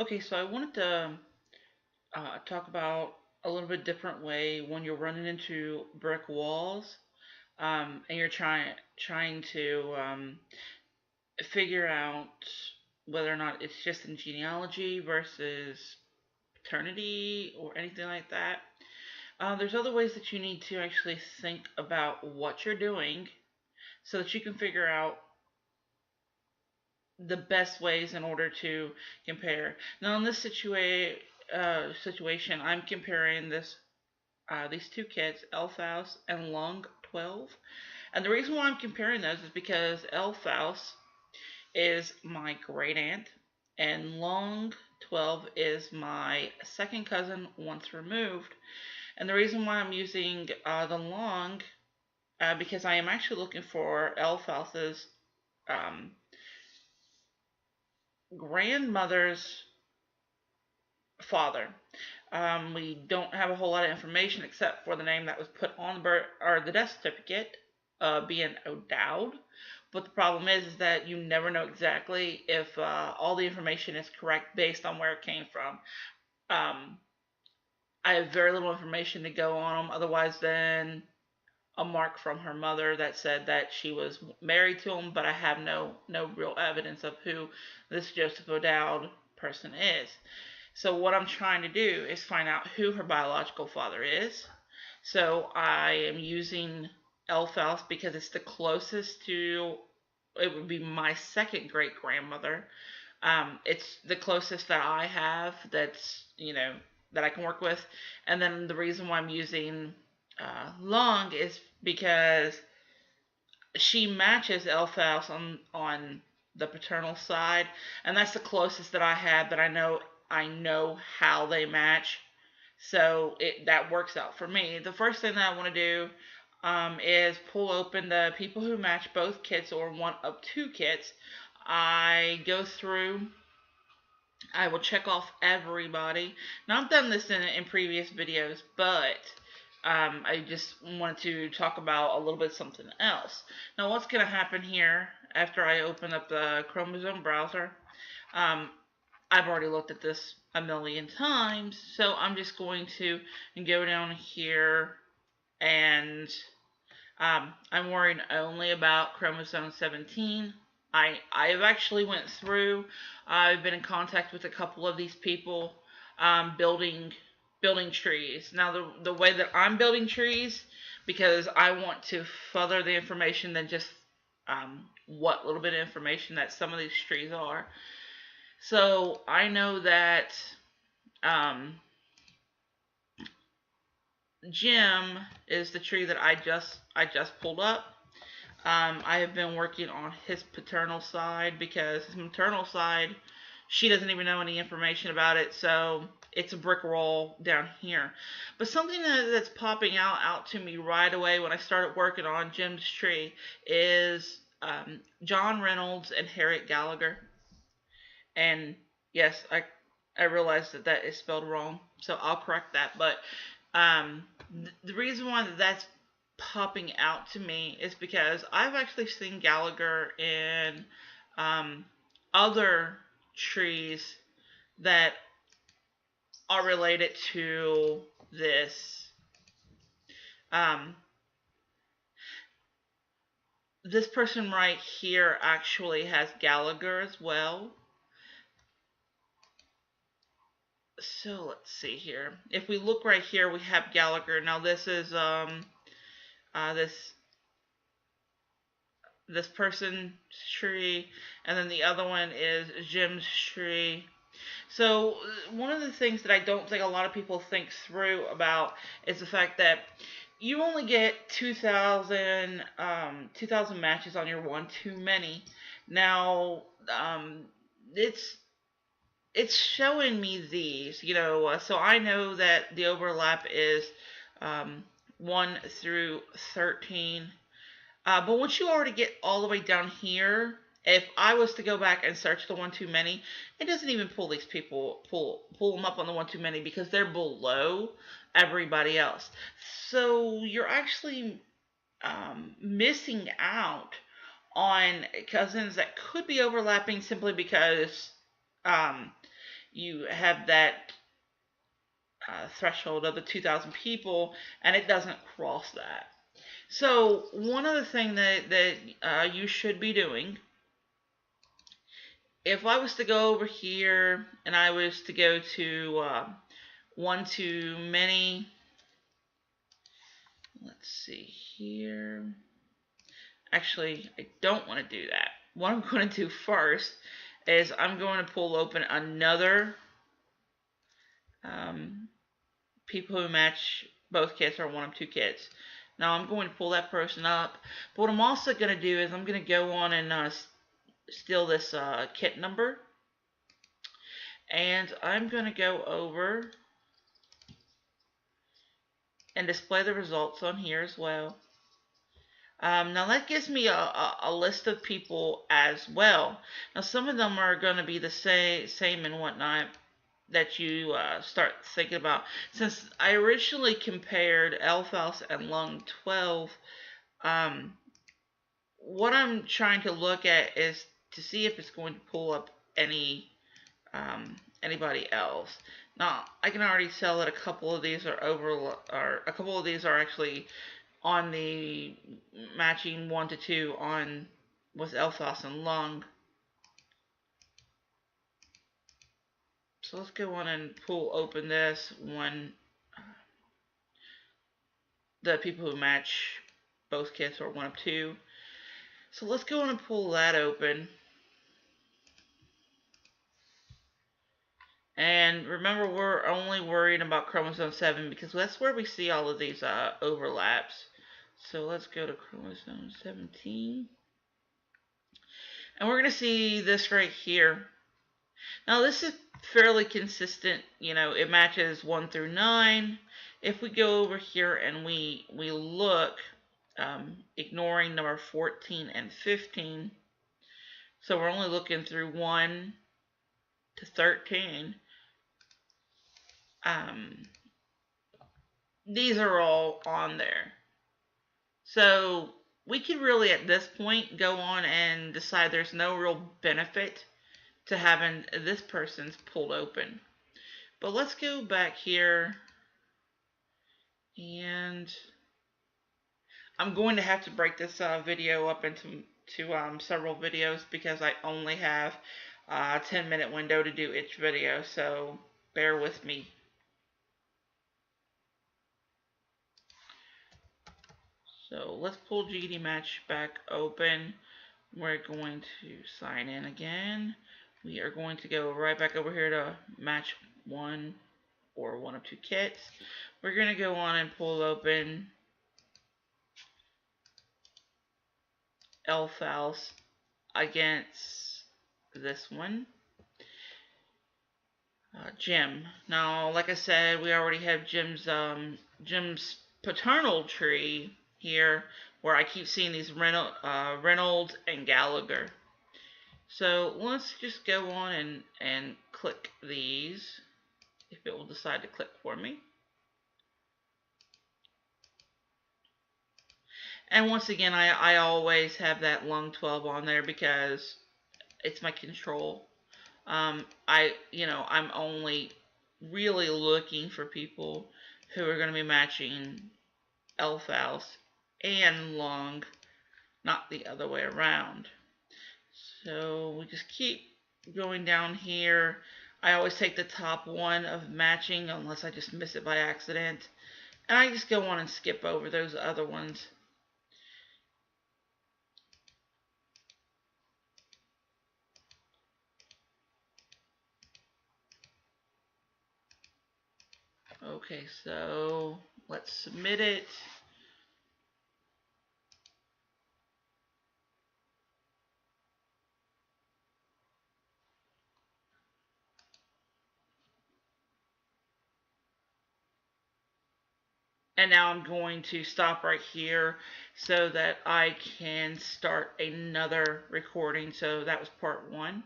Okay, so I wanted to talk about a little bit different way when you're running into brick walls, and you're trying to figure out whether or not it's just in genealogy versus paternity or anything like that. There's other ways that you need to actually think about what you're doing so that you can figure out the best ways in order to compare. Now, in this situation, I'm comparing these two kids, Elfaus and Long 12. And the reason why I'm comparing those is because Elfaus is my great aunt, and Long 12 is my second cousin once removed. And the reason why I'm using the Long, because I am actually looking for Elfaus's um, grandmother's father. We don't have a whole lot of information except for the name that was put on the birth or the death certificate, being O'Dowd. But the problem is that you never know exactly if all the information is correct based on where it came from. Um, I have very little information to go on them, otherwise than a mark from her mother that said that she was married to him, but I have no real evidence of who this Joseph O'Dowd person is. So what I'm trying to do is find out who her biological father is. So I am using Elfels because it's the closest to, it would be my second great grandmother. It's the closest that I have that I can work with. And then the reason why I'm using Long is because she matches Elfels on the paternal side, and that's the closest that I have that I know how they match. So that works out for me. The first thing that I want to do is pull open the people who match both kits or one of two kits. I go through. I will check off everybody. Now I've done this in previous videos, but I just wanted to talk about a little bit something else. Now, what's going to happen here after I open up the chromosome browser? Um, I've already looked at this a million times, so I'm just going to go down here and I'm worrying only about chromosome 17. I've actually went through. I've been in contact with a couple of these people building trees. Now the way that I'm building trees, because I want to further the information than just what little bit of information that some of these trees are. So I know that um, Jim is the tree that I just pulled up. I have been working on his paternal side because his maternal side, she doesn't even know any information about it, so it's a brick wall down here. But something that's popping out to me right away when I started working on Jim's tree is John Reynolds and Harriet Gallagher. And yes, I realize that that is spelled wrong, so I'll correct that. But the reason why that's popping out to me is because I've actually seen Gallagher in um, other trees that are related to this. Um, this person right here actually has Gallagher as well. So let's see here. If we look right here, we have Gallagher. Now this is this person's tree, and then the other one is Jim's tree. So one of the things that I don't think a lot of people think through about is the fact that you only get 2,000 matches on your one too many. Now it's showing me these, so I know that the overlap is um, 1 through 13. But once you already get all the way down here, if I was to go back and search the one too many, it doesn't even pull these people, pull them up on the one too many because they're below everybody else. So you're actually missing out on cousins that could be overlapping simply because um, you have that threshold of the 2,000 people, and it doesn't cross that. So one other thing that you should be doing, if I was to go over here and I was to go to one to many, let's see here. Actually, I don't want to do that. What I'm going to do first is I'm going to pull open another people who match both kits or one of two kits. Now I'm going to pull that person up, but what I'm also going to do is I'm going to go on and steal this kit number, and I'm going to go over and display the results on here as well. Now that gives me a list of people as well. Now some of them are going to be the same and whatnot that you start thinking about. Since I originally compared Elfhouse and Lung 12, what I'm trying to look at is to see if it's going to pull up anybody else. Now I can already tell that a couple of these are actually on the matching 1 to 2 on with Elfhouse and Lung. So let's go on and pull open this one. The people who match both kits or 1 of 2. So let's go on and pull that open. And remember, we're only worried about chromosome 7 because that's where we see all of these overlaps. So let's go to chromosome 17. And we're going to see this right here. Now this is fairly consistent. You know, it matches 1 through 9. If we go over here and we look, ignoring number 14 and 15, so we're only looking through 1 to 13. These are all on there. So we could really at this point go on and decide there's no real benefit to having this person's pulled open. But let's go back here, and I'm going to have to break this video up into several videos because I only have a 10-minute window to do each video, so bear with me. So let's pull GDmatch back open. We're going to sign in again. We are going to go right back over here to match 1 or 1 of 2 kits. We're going to go on and pull open Elfhouse against this one, Jim. Now, like I said, we already have Jim's paternal tree here, where I keep seeing these Reynolds and Gallagher. So let's just go on and click these, if it will decide to click for me. And once again, I always have that Lung 12 on there because it's my control. I'm only really looking for people who are going to be matching Elfhouse and Lung, not the other way around. So we just keep going down here. I always take the top one of matching unless I just miss it by accident. And I just go on and skip over those other ones. Okay, so let's submit it. And now I'm going to stop right here so that I can start another recording. So that was part 1.